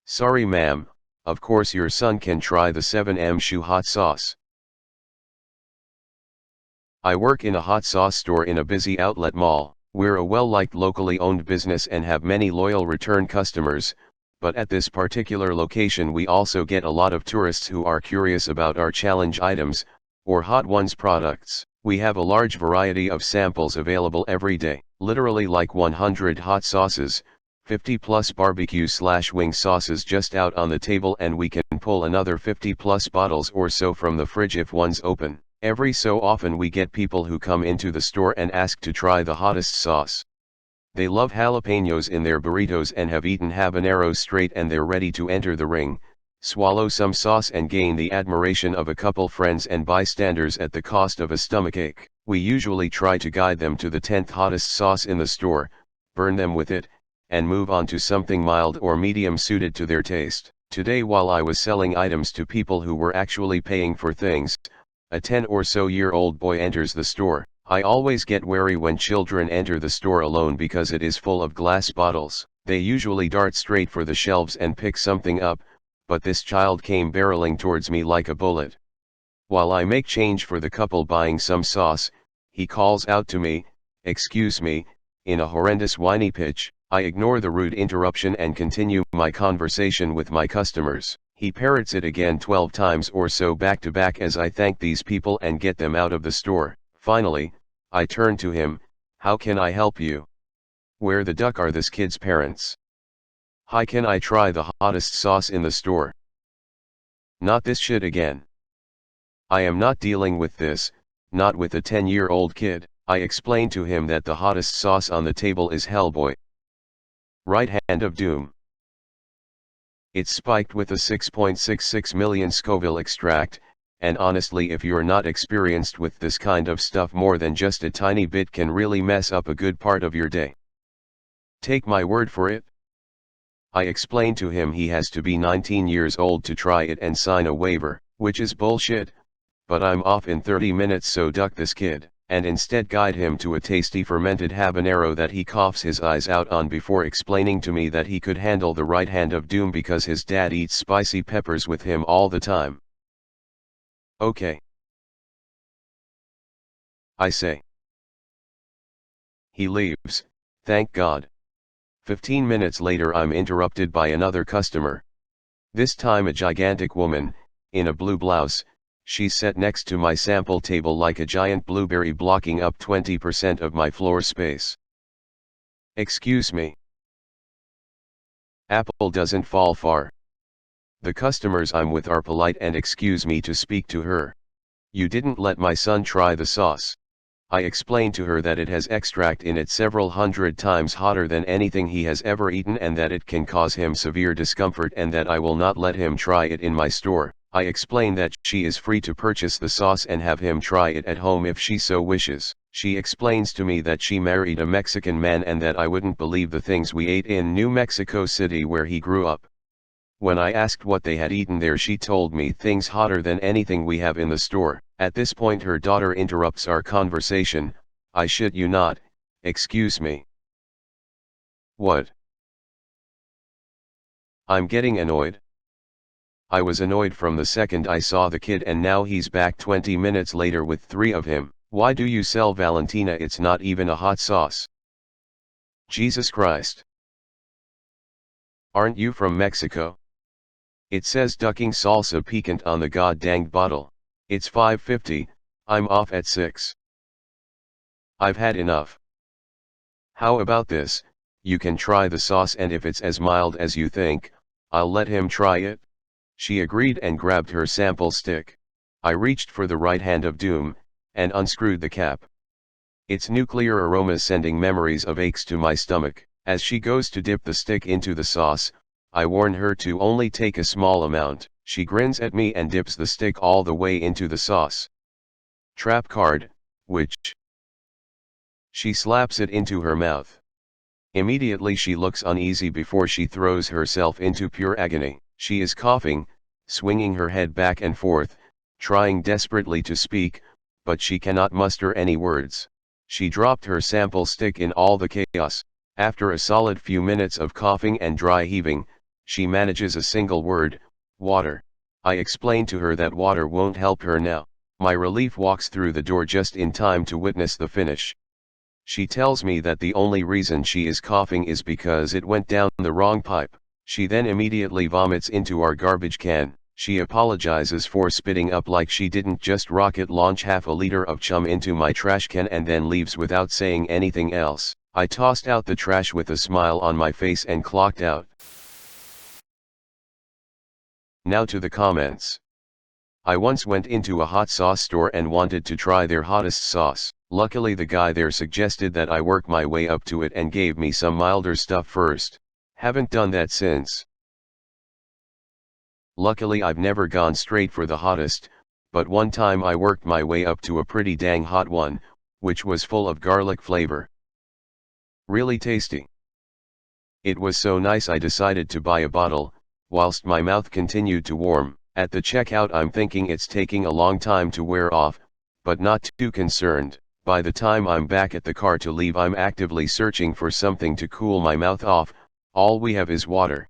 Sorry ma'am, of course your son can try the 7 SHU Hot Sauce. I work in a hot sauce store in a busy outlet mall. We're a well-liked locally owned business and have many loyal return customers, but at this particular location we also get a lot of tourists who are curious about our challenge items, or Hot Ones products. We have a large variety of samples available every day, literally like 100 hot sauces, 50 plus barbecue/wing sauces just out on the table, and we can pull another 50 plus bottles or so from the fridge if one's open. Every so often we get people who come into the store and ask to try the hottest sauce. They love jalapenos in their burritos and have eaten habaneros straight, and they're ready to enter the ring, swallow some sauce and gain the admiration of a couple friends and bystanders at the cost of a stomachache. We usually try to guide them to the 10th hottest sauce in the store, burn them with it, and move on to something mild or medium suited to their taste. Today, while I was selling items to people who were actually paying for things, a 10 or so year old boy enters the store. I always get wary when children enter the store alone because it is full of glass bottles. They usually dart straight for the shelves and pick something up, but this child came barreling towards me like a bullet. While I make change for the couple buying some sauce, he calls out to me, "Excuse me," in a horrendous whiny pitch. I ignore the rude interruption and continue my conversation with my customers. He parrots it again 12 times or so back to back as I thank these people and get them out of the store. Finally, I turn to him, "How can I help you? Where the duck are this kid's parents? Hi, can I try the hottest sauce in the store? Not this shit again. I am not dealing with this, not with a 10-year-old kid." I explain to him that the hottest sauce on the table is Hellboy. Right Hand of Doom. It's spiked with a 6.66 million Scoville extract, and honestly, if you're not experienced with this kind of stuff, more than just a tiny bit can really mess up a good part of your day. Take my word for it. I explain to him he has to be 19 years old to try it and sign a waiver, which is bullshit, but I'm off in 30 minutes, so duck this kid, and instead guide him to a tasty fermented habanero that he coughs his eyes out on before explaining to me that he could handle the right hand of doom because his dad eats spicy peppers with him all the time. Okay, I say. He leaves, thank God. 15 minutes later I'm interrupted by another customer. This time a gigantic woman, in a blue blouse. She's sat next to my sample table like a giant blueberry, blocking up 20% of my floor space. Excuse me. Apple doesn't fall far. The customers I'm with are polite and excuse me to speak to her. You didn't let my son try the sauce. I explain to her that it has extract in it several hundred times hotter than anything he has ever eaten, and that it can cause him severe discomfort, and that I will not let him try it in my store. I explain that she is free to purchase the sauce and have him try it at home if she so wishes. She explains to me that she married a Mexican man and that I wouldn't believe the things we ate in New Mexico City where he grew up. When I asked what they had eaten there, she told me things hotter than anything we have in the store. At this point her daughter interrupts our conversation. I shit you not, excuse me. What? I'm getting annoyed. I was annoyed from the second I saw the kid, and now he's back 20 minutes later with 3 of him. Why do you sell Valentina? It's not even a hot sauce. Jesus Christ. Aren't you from Mexico? It says ducking salsa picant on the god-danged bottle. It's $5.50, I'm off at 6. I've had enough. How about this, you can try the sauce, and if it's as mild as you think, I'll let him try it. She agreed and grabbed her sample stick. I reached for the right hand of doom, and unscrewed the cap. Its nuclear aroma sending memories of aches to my stomach. As she goes to dip the stick into the sauce, I warn her to only take a small amount. She grins at me and dips the stick all the way into the sauce. Trap card, which? She slaps it into her mouth. Immediately she looks uneasy before she throws herself into pure agony. She is coughing, swinging her head back and forth, trying desperately to speak, but she cannot muster any words. She dropped her sample stick in all the chaos. After a solid few minutes of coughing and dry heaving, She manages a single word, water. I explain to her that water won't help her now. My relief walks through the door just in time to witness the finish. She tells me that the only reason she is coughing is because it went down the wrong pipe. She then immediately vomits into our garbage can. She apologizes for spitting up like she didn't just rocket launch half a liter of chum into my trash can and then leaves without saying anything else. I tossed out the trash with a smile on my face and clocked out. Now to the comments. I once went into a hot sauce store and wanted to try their hottest sauce. Luckily the guy there suggested that I work my way up to it and gave me some milder stuff first. Haven't done that since. Luckily I've never gone straight for the hottest, but one time I worked my way up to a pretty dang hot one, which was full of garlic flavor. Really tasty. It was so nice I decided to buy a bottle, whilst my mouth continued to warm. At the checkout I'm thinking it's taking a long time to wear off, but not too concerned. By the time I'm back at the car to leave I'm actively searching for something to cool my mouth off. All we have is water.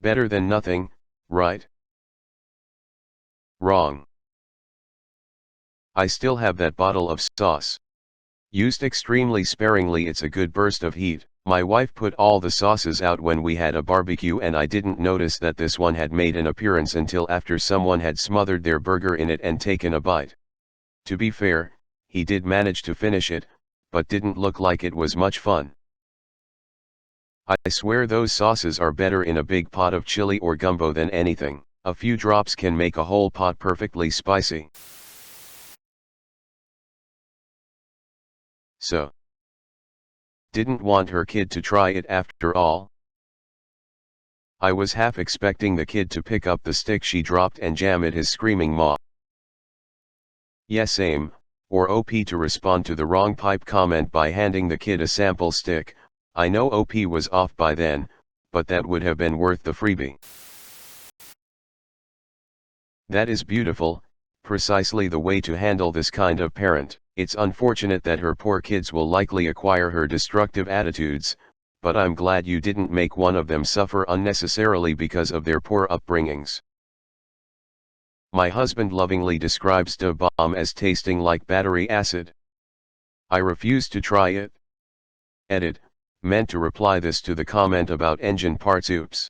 Better than nothing, right? Wrong. I still have that bottle of sauce. Used extremely sparingly, it's a good burst of heat. My wife put all the sauces out when we had a barbecue and I didn't notice that this one had made an appearance until after someone had smothered their burger in it and taken a bite. To be fair, he did manage to finish it, but didn't look like it was much fun. I swear those sauces are better in a big pot of chili or gumbo than anything. A few drops can make a whole pot perfectly spicy. So, didn't want her kid to try it after all? I was half expecting the kid to pick up the stick she dropped and jam at his screaming maw. Yeah, same, or OP to respond to the wrong pipe comment by handing the kid a sample stick. I know OP was off by then, but that would have been worth the freebie. That is beautiful, precisely the way to handle this kind of parent. It's unfortunate that her poor kids will likely acquire her destructive attitudes, but I'm glad you didn't make one of them suffer unnecessarily because of their poor upbringings. My husband lovingly describes da bomb as tasting like battery acid. I refuse to try it. Edit, meant to reply this to the comment about engine parts. Oops.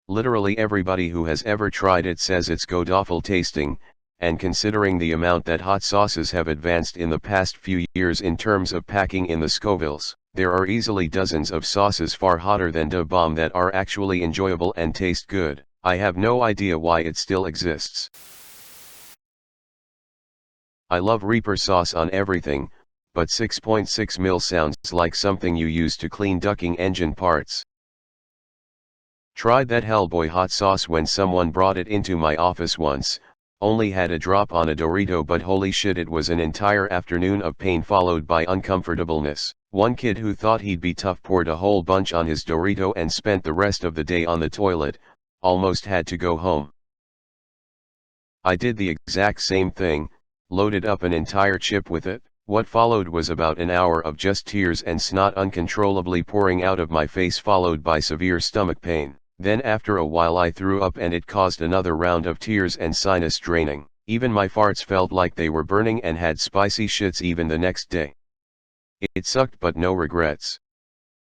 Literally everybody who has ever tried it says it's god-awful tasting, and considering the amount that hot sauces have advanced in the past few years in terms of packing in the Scovilles, there are easily dozens of sauces far hotter than da bomb that are actually enjoyable and taste good. I have no idea why it still exists. I love Reaper sauce on everything, but 6.6 mil sounds like something you use to clean ducking engine parts. Tried that Hellboy hot sauce when someone brought it into my office once. Only had a drop on a Dorito, but holy shit, it was an entire afternoon of pain followed by uncomfortableness. One kid who thought he'd be tough poured a whole bunch on his Dorito and spent the rest of the day on the toilet, almost had to go home. I did the exact same thing, loaded up an entire chip with it. What followed was about an hour of just tears and snot uncontrollably pouring out of my face, followed by severe stomach pain. Then after a while I threw up and it caused another round of tears and sinus draining. Even my farts felt like they were burning and had spicy shits even the next day. It sucked, but no regrets.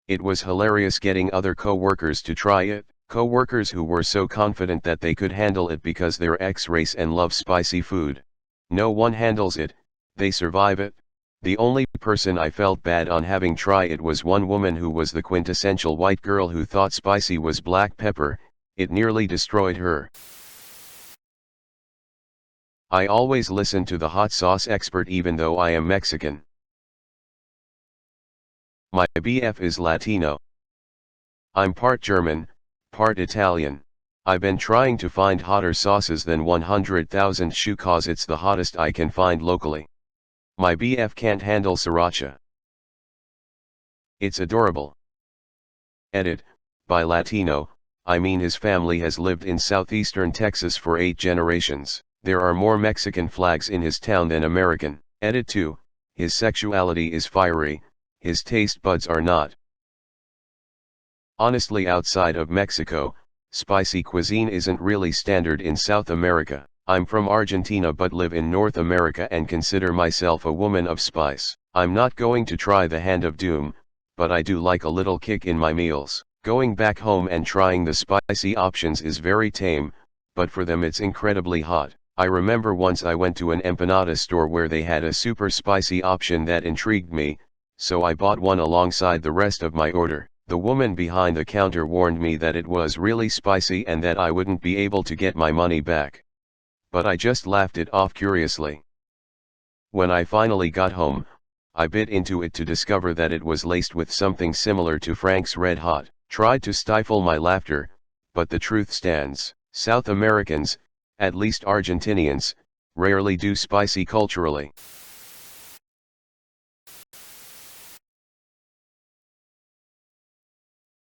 It was hilarious getting other co-workers to try it, co-workers who were so confident that they could handle it because they're X-race and love spicy food. No one handles it, they survive it. The only person I felt bad on having tried it was one woman who was the quintessential white girl who thought spicy was black pepper. It nearly destroyed her. I always listen to the hot sauce expert even though I am Mexican. My BF is Latino. I'm part German, part Italian. I've been trying to find hotter sauces than 100,000 SHU cause it's the hottest I can find locally. My BF can't handle sriracha. It's adorable. Edit, by Latino, I mean his family has lived in southeastern Texas for 8 generations. There are more Mexican flags in his town than American. Edit 2, his sexuality is fiery, his taste buds are not. Honestly, outside of Mexico, spicy cuisine isn't really standard in South America. I'm from Argentina but live in North America and consider myself a woman of spice. I'm not going to try the hand of doom, but I do like a little kick in my meals. Going back home and trying the spicy options is very tame, but for them it's incredibly hot. I remember once I went to an empanada store where they had a super spicy option that intrigued me, so I bought one alongside the rest of my order. The woman behind the counter warned me that it was really spicy and that I wouldn't be able to get my money back. But I just laughed it off curiously. When I finally got home, I bit into it to discover that it was laced with something similar to Frank's Red Hot. Tried to stifle my laughter, but the truth stands. South Americans, at least Argentinians, rarely do spicy culturally.